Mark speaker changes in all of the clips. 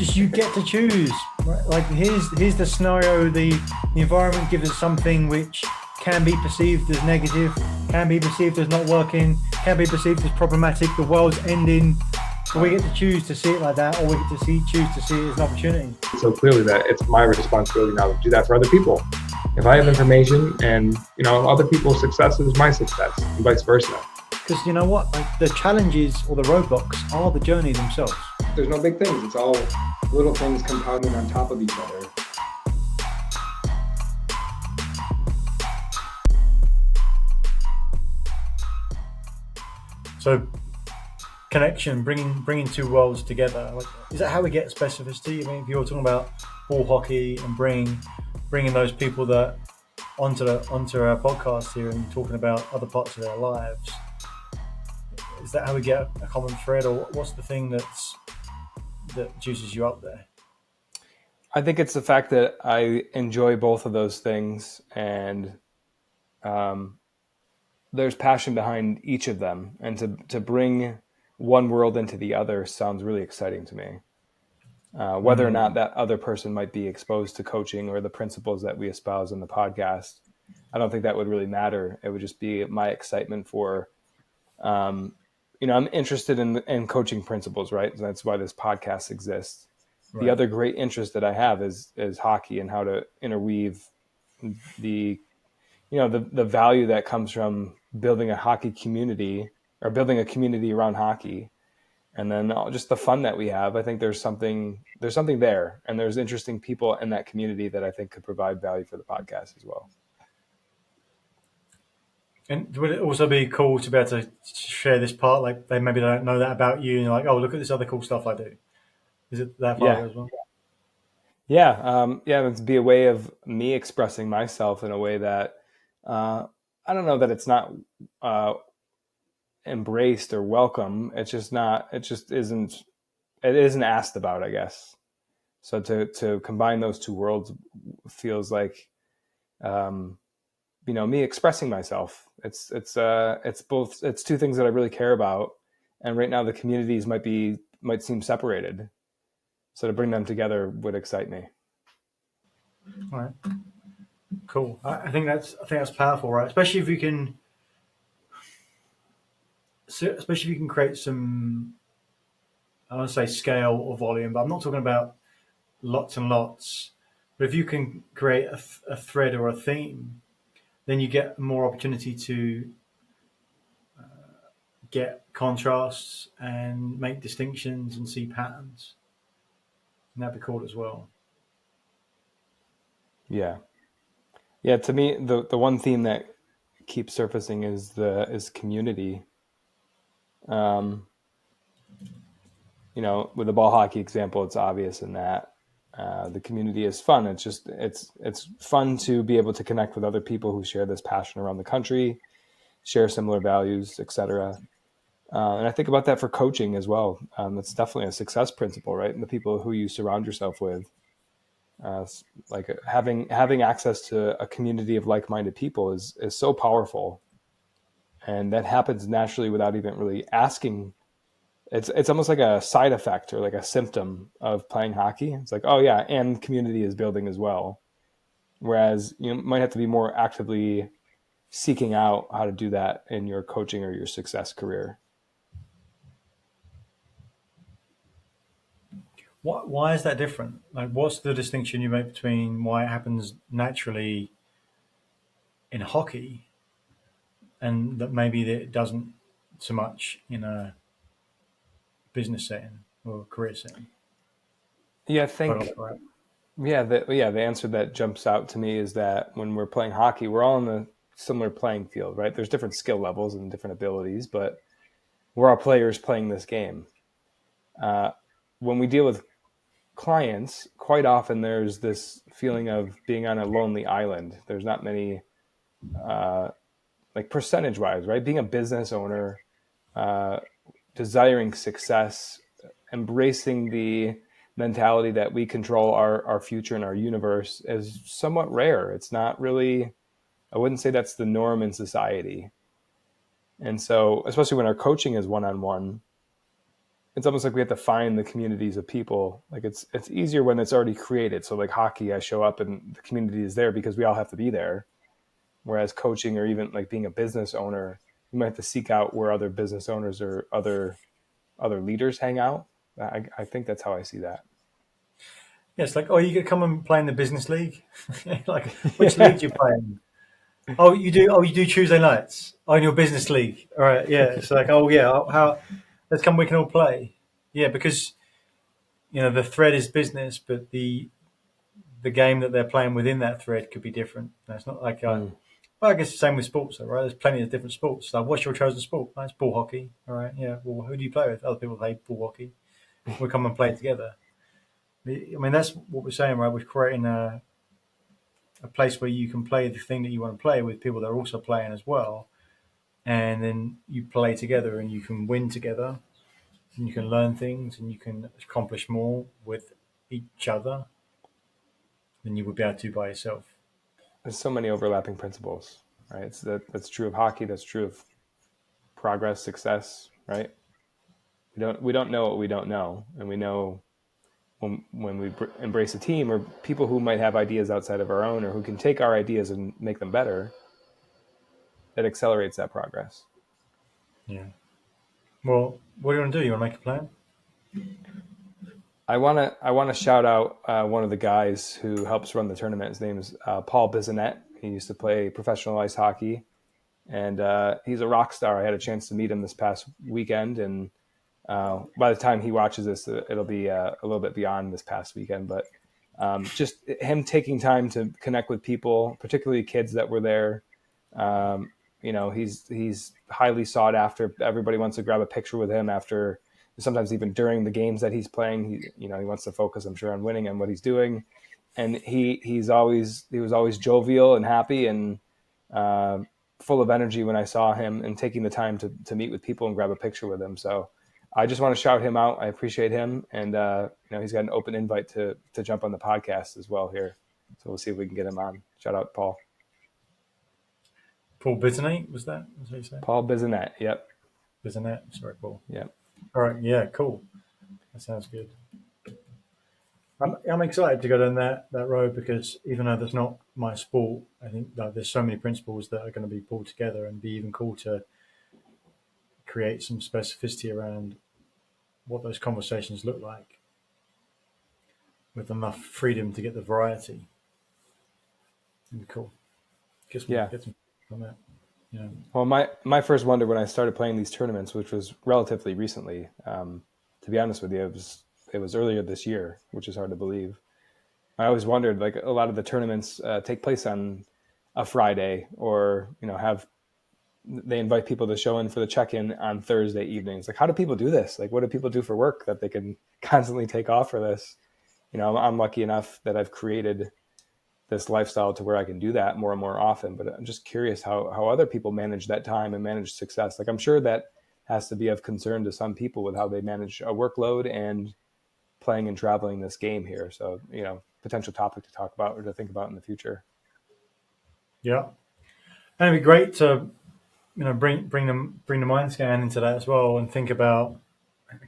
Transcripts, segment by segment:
Speaker 1: just you get to choose. Right? Like here's the scenario. The environment gives us something which can be perceived as negative, can be perceived as not working, can be perceived as problematic. The world's ending. But we get to choose to see it like that, or we get to choose to see it as an opportunity.
Speaker 2: So clearly that it's my responsibility now to do that for other people. If I have information and, other people's success is my success and vice versa.
Speaker 1: Because you know what? Like, the challenges or the roadblocks are the journey themselves.
Speaker 2: There's no big things. It's all little things compounding on top of each other.
Speaker 1: So connection, bringing two worlds together. Like, is that how we get specificity? I mean, if you're talking about ball hockey and bringing those people that onto our podcast here and talking about other parts of their lives, is that how we get a common thread, or what's the thing that juices you up there?
Speaker 3: I think it's the fact that I enjoy both of those things, and there's passion behind each of them, and to bring one world into the other sounds really exciting to me. Whether or not that other person might be exposed to coaching or the principles that we espouse in the podcast, I don't think that would really matter. It would just be my excitement for, I'm interested in coaching principles, right? So that's why this podcast exists. Right. The other great interest that I have is hockey and how to interweave the value that comes from building a hockey community or building a community around hockey. And then just the fun that we have. I think there's something there, and there's interesting people in that community that I think could provide value for the podcast as well.
Speaker 1: And would it also be cool to be able to share this part? Like they maybe don't know that about you, and you're like, oh, look at this other cool stuff I do. Is it that part as well?
Speaker 3: Yeah. It'd be a way of me expressing myself in a way that I don't know that it's not embraced or welcome. It isn't asked about, I guess. So to combine those two worlds feels like me expressing myself. It's both. It's two things that I really care about, and right now the communities might seem separated. So to bring them together would excite me.
Speaker 1: All right, cool. I think that's powerful, right? Especially if you can create some, I want to say scale or volume, but I'm not talking about lots and lots. But if you can create a thread or a theme, then you get more opportunity to get contrasts and make distinctions and see patterns. And that'd be cool as well.
Speaker 3: Yeah. To me, the one theme that keeps surfacing is community. With the ball hockey example, it's obvious in that the community is fun. It's fun to be able to connect with other people who share this passion around the country, share similar values, etc. And I think about that for coaching as well. It's definitely a success principle, right? And the people who you surround yourself with, like having access to a community of like-minded people is so powerful, and that happens naturally without even really asking. It's almost like a side effect or like a symptom of playing hockey. It's like, oh yeah, and community is building as well. Whereas you might have to be more actively seeking out how to do that in your coaching or your success career.
Speaker 1: Why is that different? Like, what's the distinction you make between why it happens naturally in hockey and that maybe it doesn't so much in a business setting or career setting?
Speaker 3: Yeah, I think. The answer that jumps out to me is that when we're playing hockey, we're all in a similar playing field, right? There's different skill levels and different abilities, but we're all players playing this game. When we deal with clients, quite often there's this feeling of being on a lonely island. There's not many, like percentage-wise, right? Being a business owner, desiring success, embracing the mentality that we control our future and our universe is somewhat rare. It's not really, I wouldn't say that's the norm in society. And so, especially when our coaching is one-on-one, it's almost like we have to find the communities of people. Like it's easier when it's already created. So like hockey, I show up and the community is there because we all have to be there. Whereas coaching or even like being a business owner, you might have to seek out where other business owners or other leaders hang out. I think that's how I see that.
Speaker 1: Yeah, it's like, oh, you could come and play in the business league. Like, which league do you play in? Oh, you do. Oh, you do Tuesday nights. Oh, in your business league. All right. Yeah. It's like, oh yeah. How? Let's come. We can all play. Yeah, because the thread is business, but the game that they're playing within that thread could be different. And it's not like
Speaker 3: Mm.
Speaker 1: well, I guess the same with sports, though, right? There's plenty of different sports. Like, what's your chosen sport? Oh, it's ball hockey. All right. Yeah. Well, who do you play with? Other people play ball hockey. We come and play together. I mean, that's what we're saying, right? We're creating a place where you can play the thing that you want to play with people that are also playing as well, and then you play together and you can win together and you can learn things and you can accomplish more with each other than you would be able to by yourself.
Speaker 3: There's so many overlapping principles, right? That's true of hockey. That's true of progress, success, right? We don't know what we don't know, and we know when we embrace a team or people who might have ideas outside of our own or who can take our ideas and make them better, that accelerates that progress.
Speaker 1: Yeah. Well, what do you want to do? You want to make a plan?
Speaker 3: I want to shout out one of the guys who helps run the tournament. His name is Paul Bissonnette. He used to play professional ice hockey, and he's a rock star. I had a chance to meet him this past weekend, and by the time he watches this, it'll be a little bit beyond this past weekend. But just him taking time to connect with people, particularly kids that were there. He's highly sought after. Everybody wants to grab a picture with him after. Sometimes even during the games that he's playing, he wants to focus, I'm sure, on winning and what he's doing. And he was always jovial and happy and full of energy when I saw him, and taking the time to meet with people and grab a picture with him. So I just want to shout him out. I appreciate him, and he's got an open invite to jump on the podcast as well here. So we'll see if we can get him on. Shout out Paul.
Speaker 1: Paul Bissonnette, was that? What you say?
Speaker 3: Paul Bissonnette. Yep.
Speaker 1: Bissonnette. Sorry, Paul.
Speaker 3: Yep.
Speaker 1: All right. Yeah. Cool. That sounds good. I'm excited to go down that road because even though that's not my sport, I think that there's so many principles that are going to be pulled together and be even cool to create some specificity around what those conversations look like with enough freedom to get the variety. It'd be cool. Get some from that.
Speaker 3: Well, my first wonder when I started playing these tournaments, which was relatively recently, to be honest with you, it was earlier this year, which is hard to believe. I always wondered, like a lot of the tournaments take place on a Friday, or they invite people to show in for the check-in on Thursday evenings. Like, how do people do this? Like, what do people do for work that they can constantly take off for this? I'm lucky enough that I've created this lifestyle to where I can do that more and more often. But I'm just curious how other people manage that time and manage success. Like, I'm sure that has to be of concern to some people with how they manage a workload and playing and traveling this game here. So, potential topic to talk about or to think about in the future.
Speaker 1: Yeah. And it'd be great to, bring the mind scan into that as well and think about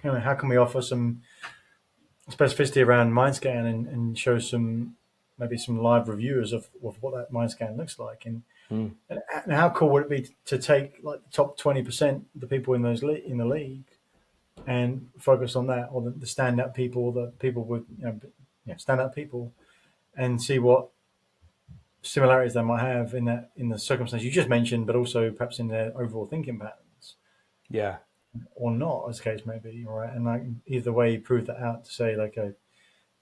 Speaker 1: how can we offer some specificity around mind scan and show maybe some live reviewers of what that mind scan looks like and how cool would it be to take like the top 20% the people in in the league and focus on that, or the stand-up people, the people with stand-up people, and see what similarities they might have in the circumstance you just mentioned, but also perhaps in their overall thinking patterns.
Speaker 3: Yeah.
Speaker 1: Or not, as the case may be, right? And like either way, prove that out to say like you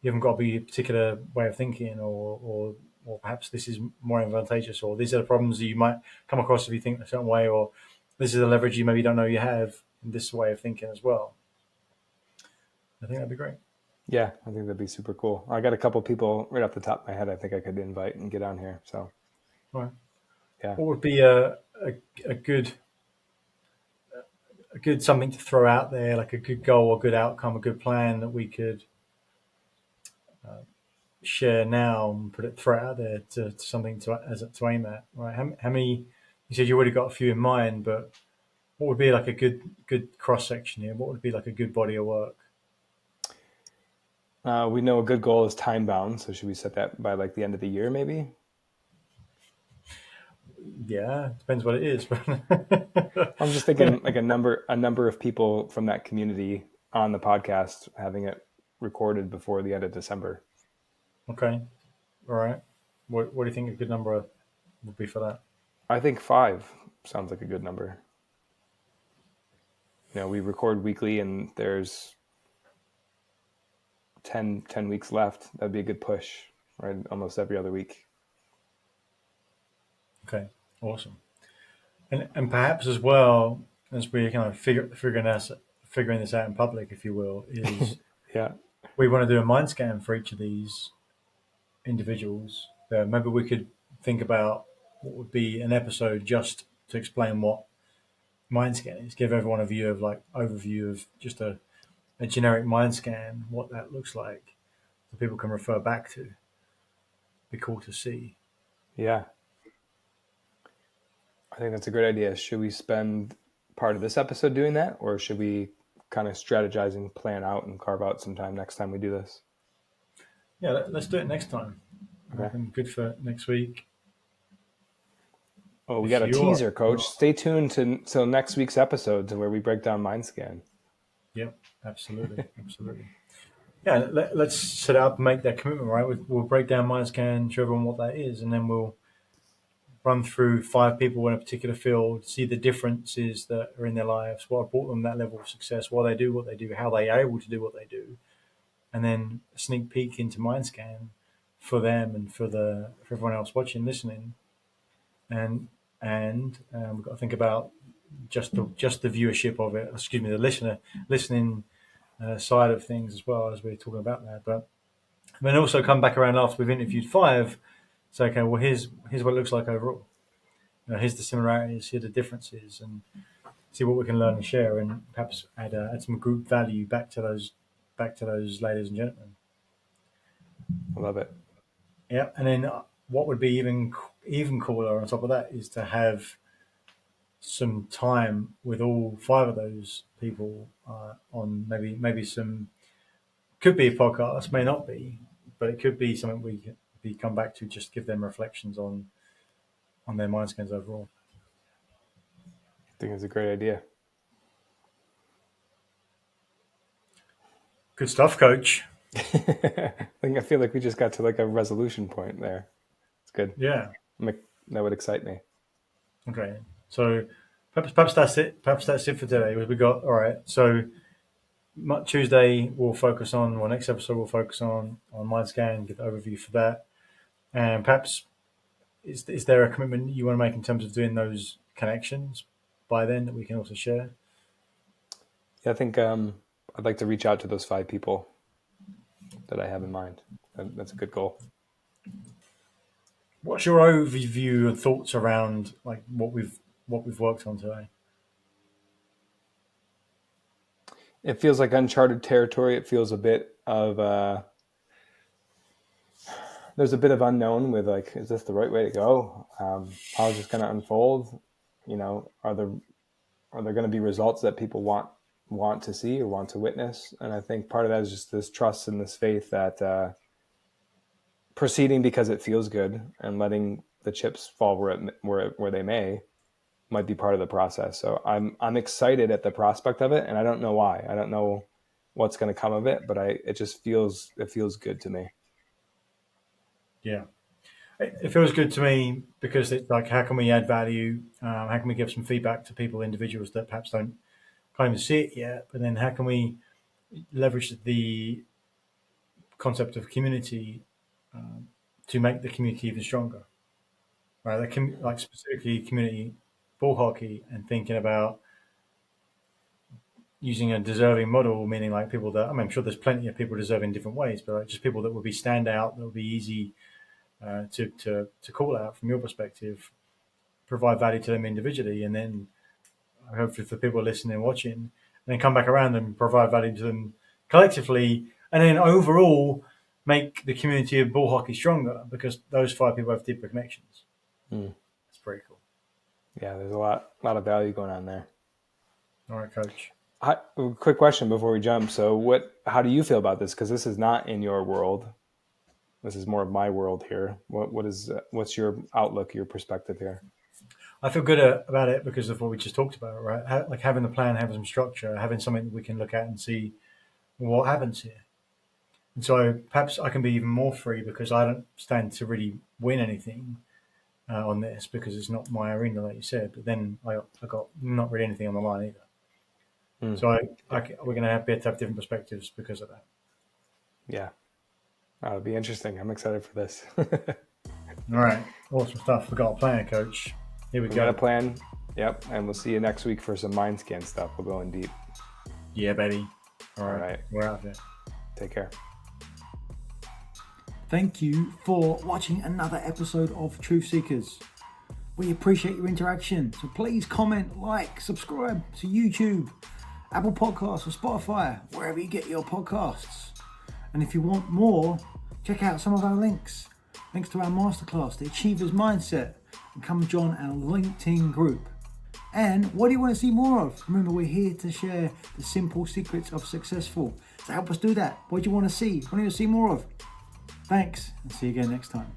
Speaker 1: haven't got to be a particular way of thinking, or perhaps this is more advantageous, or these are the problems that you might come across if you think a certain way, or this is a leverage you maybe don't know you have in this way of thinking as well. I think that'd be great.
Speaker 3: Yeah, I think that'd be super cool. I got a couple people right off the top of my head I think I could invite and get on here. So,
Speaker 1: Right.
Speaker 3: Yeah.
Speaker 1: What would be a good something to throw out there, like a good goal, a good outcome, a good plan that we could share now and throw it out there to something to aim at, right? How many? You said you already got a few in mind, but what would be like a good cross section here? What would be like a good body of work?
Speaker 3: We know a good goal is time bound, so should we set that by like the end of the year, maybe?
Speaker 1: Yeah, depends what it is.
Speaker 3: I'm just thinking like a number of people from that community on the podcast, having it recorded before the end of December.
Speaker 1: Okay, all right. What do you think a good number would be for that?
Speaker 3: I think 5 sounds like a good number. We record weekly, and there's 10 weeks left. That'd be a good push, right? Almost every other week.
Speaker 1: Okay, awesome. And perhaps as well as we're kind of figuring this out in public, if you will, is
Speaker 3: Yeah.
Speaker 1: we want to do a mind scan for each of these individuals. Maybe we could think about what would be an episode just to explain what mind scan is. Give everyone a view of like overview of just a generic mind scan, what that looks like, so people can refer back to. Be cool to see.
Speaker 3: Yeah. I think that's a great idea. Should we spend part of this episode doing that, or should we kind of strategize and plan out and carve out some time next time we do this?
Speaker 1: Yeah, let's do it next time.
Speaker 3: Okay.
Speaker 1: Good for next week.
Speaker 3: Oh, we
Speaker 1: If
Speaker 3: got a
Speaker 1: you
Speaker 3: teaser,
Speaker 1: are-
Speaker 3: Coach. Stay tuned till next week's episode to where we break down MindScan.
Speaker 1: Yep, absolutely, absolutely. Yeah, let's set up and make that commitment, right? We'll break down MindScan, show everyone what that is, and then we'll run through 5 people in a particular field, see the differences that are in their lives, what brought them that level of success, why they do what they do, how they are able to do what they do, and then a sneak peek into MindScan for them and for everyone else watching, listening, and we've got to think about just the viewership of it. Excuse me, the listening side of things as well as we're talking about that. But then also come back around after we've interviewed 5. Say, okay, well here's what it looks like overall. Here's the similarities, here are the differences, and see what we can learn and share, and perhaps add some group value back to those ladies and gentlemen.
Speaker 3: I love it.
Speaker 1: Yeah, and then what would be even cooler on top of that is to have some time with all 5 of those people on maybe some, could be a podcast, may not be, but it could be something we come back to, just give them reflections on their mind scans overall.
Speaker 3: I think it's a great idea.
Speaker 1: Good stuff, Coach.
Speaker 3: I feel like we just got to like a resolution point there. It's good.
Speaker 1: Yeah.
Speaker 3: That would excite me.
Speaker 1: Okay. So perhaps that's it. Perhaps that's it for today. We got all right. So Tuesday we'll focus on, or next episode we'll focus on MindScan, get the overview for that, and perhaps is there a commitment you want to make in terms of doing those connections by then that we can also share?
Speaker 3: Yeah, I think I'd like to reach out to those 5 people that I have in mind. That's a good goal.
Speaker 1: What's your overview and thoughts around like what we've worked on today?
Speaker 3: It feels like uncharted territory. It feels a bit of there's a bit of unknown with like, is this the right way to go? How is this going to unfold? Are there going to be results that people want to see or want to witness? And I think part of that is just this trust and this faith that proceeding because it feels good and letting the chips fall where they may might be part of the process. So I'm excited at the prospect of it, and I don't know why. I don't know what's going to come of it, but it just feels good to me.
Speaker 1: Yeah, it feels good to me because it's like, how can we add value? How can we give some feedback to people, individuals that perhaps can't even see it yet? But then how can we leverage the concept of community to make the community even stronger? Right, like specifically community ball hockey, and thinking about using a deserving model, meaning like people that, I'm sure there's plenty of people deserving in different ways, but like just people that would be standout, that would be easy to call out from your perspective, provide value to them individually, and then hopefully for people listening and watching, and then come back around and provide value to them collectively, and then overall make the community of ball hockey stronger because those 5 people have deeper connections. It's pretty cool.
Speaker 3: Yeah, there's a lot of value going on there.
Speaker 1: All right, Coach.
Speaker 3: Quick question before we jump. So how do you feel about this? Because this is not in your world. This is more of my world here. What's your outlook, your perspective here?
Speaker 1: I feel good about it because of what we just talked about, right? Like having the plan, having some structure, having something that we can look at and see what happens here. And so perhaps I can be even more free because I don't stand to really win anything on this because it's not my arena, like you said. But then I got not really anything on the line either. So we're going to be able to have different perspectives because of that.
Speaker 3: Yeah. It'll be interesting. I'm excited for this.
Speaker 1: All right. Awesome stuff. We got a plan, Coach. Here we go.
Speaker 3: Got a plan. Yep. And we'll see you next week for some mind scan stuff. We'll go in deep.
Speaker 1: Yeah, baby. All
Speaker 3: All
Speaker 1: right.
Speaker 3: right.
Speaker 1: We're out there.
Speaker 3: Take care.
Speaker 1: Thank you for watching another episode of Truth Seekers. We appreciate your interaction. So please comment, like, subscribe to YouTube, Apple Podcasts, or Spotify, wherever you get your podcasts. And if you want more, check out some of our links. Links to our masterclass, The Achiever's Mindset, and come join our LinkedIn group. And what do you want to see more of? Remember, we're here to share the simple secrets of successful. So help us do that. What do you want to see? What do you want to see more of? Thanks, and see you again next time.